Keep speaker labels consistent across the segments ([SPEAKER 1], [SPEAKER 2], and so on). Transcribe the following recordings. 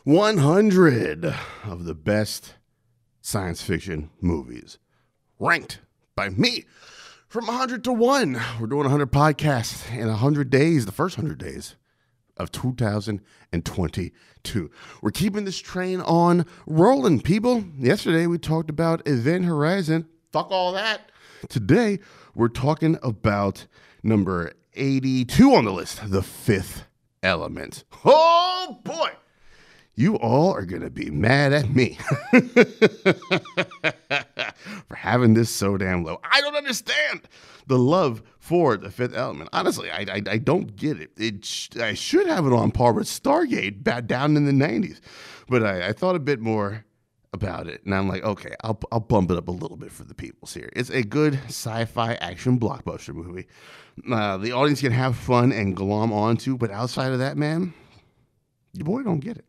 [SPEAKER 1] 100 of the best science fiction movies, ranked by me from 100 to 1. We're doing 100 podcasts in 100 days, the first 100 days of 2022. We're keeping this train on rolling, people. Yesterday we talked about Event Horizon. Fuck all that. Today we're talking about number 82 on the list, The Fifth Element. Oh boy! You all are going to be mad at me for having this so damn low. I don't understand the love for The Fifth Element. Honestly, I don't get it. I should have it on par with Stargate back down in the 90s. But I thought a bit more about it, and I'm like, okay, I'll bump it up a little bit for the peoples here. It's a good sci-fi action blockbuster movie. The audience can have fun and glom onto, but outside of that, man, your boy don't get it.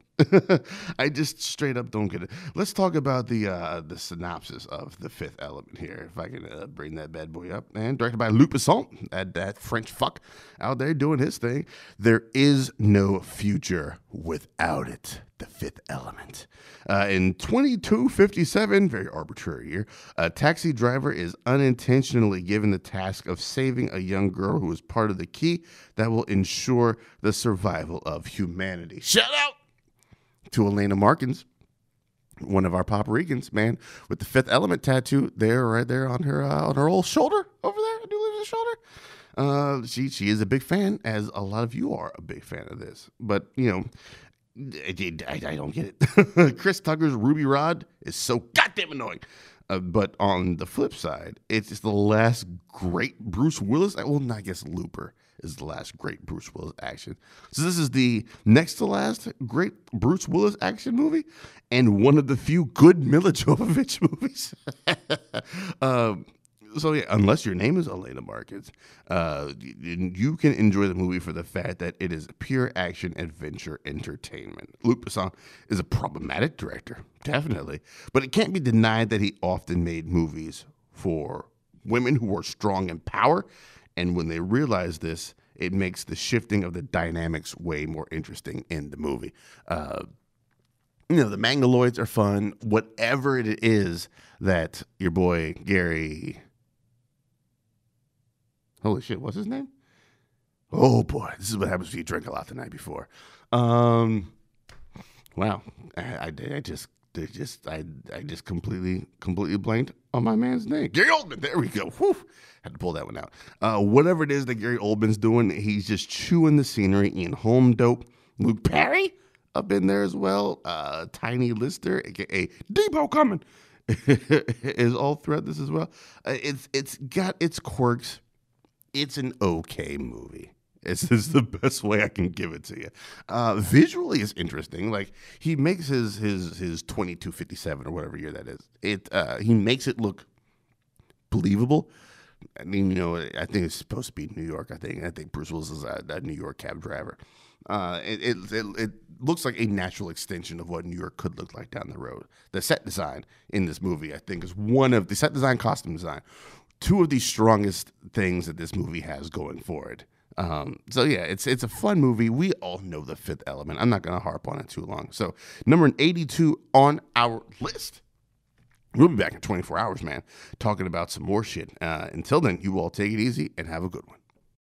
[SPEAKER 1] I just straight up don't get it. Let's talk about the synopsis of The Fifth Element here. If I can bring that bad boy up. And directed by Luc Besson, that French fuck out there doing his thing. There is no future without it. The Fifth Element. In 2257, very arbitrary year, a taxi driver is unintentionally given the task of saving a young girl who is part of the key that will ensure the survival of humanity. Shout out to Elena Markins, one of our Paparicans, man, with the Fifth Element tattoo there, right there on her old shoulder over there. I do believe it's a shoulder. She is a big fan, as a lot of you are a big fan of this. But you know, I don't get it. Chris Tucker's Ruby Rod is so goddamn annoying. But on the flip side, it's the last great Bruce Willis. Well, I guess Looper is the last great Bruce Willis action. So this is the next to last great Bruce Willis action movie, and one of the few good Mila Jovovich movies. So yeah, unless your name is Elena Markins, you can enjoy the movie for the fact that it is pure action adventure entertainment. Luc Besson is a problematic director, definitely, but it can't be denied that he often made movies for women who are strong in power, and when they realize this, it makes the shifting of the dynamics way more interesting in the movie. The Mangaloids are fun. Whatever it is that your boy Gary... Holy shit, what's his name? Oh boy, this is what happens when you drink a lot the night before. Wow, I just completely blanked on my man's name. Gary Oldman, there we go. Whew. Had to pull that one out. Whatever it is that Gary Oldman's doing, he's just chewing the scenery. Ian Holm, dope. Luke Perry up in there as well. Tiny Lister, aka Debo Coming, is all throughout this as well. It's got its quirks. It's an okay movie. This is the best way I can give it to you. Visually, it's interesting. Like, he makes his 2257 or whatever year that is. He makes it look believable. I mean, I think it's supposed to be New York. I think Bruce Willis is a New York cab driver. It looks like a natural extension of what New York could look like down the road. The set design in this movie, I think, is one of the set design, costume design, two of the strongest things that this movie has going for it. So yeah, it's a fun movie. We all know The Fifth Element. I'm not going to harp on it too long. So number 82 on our list. We'll be back in 24 hours, man, talking about some more shit. Until then, you all take it easy and have a good one.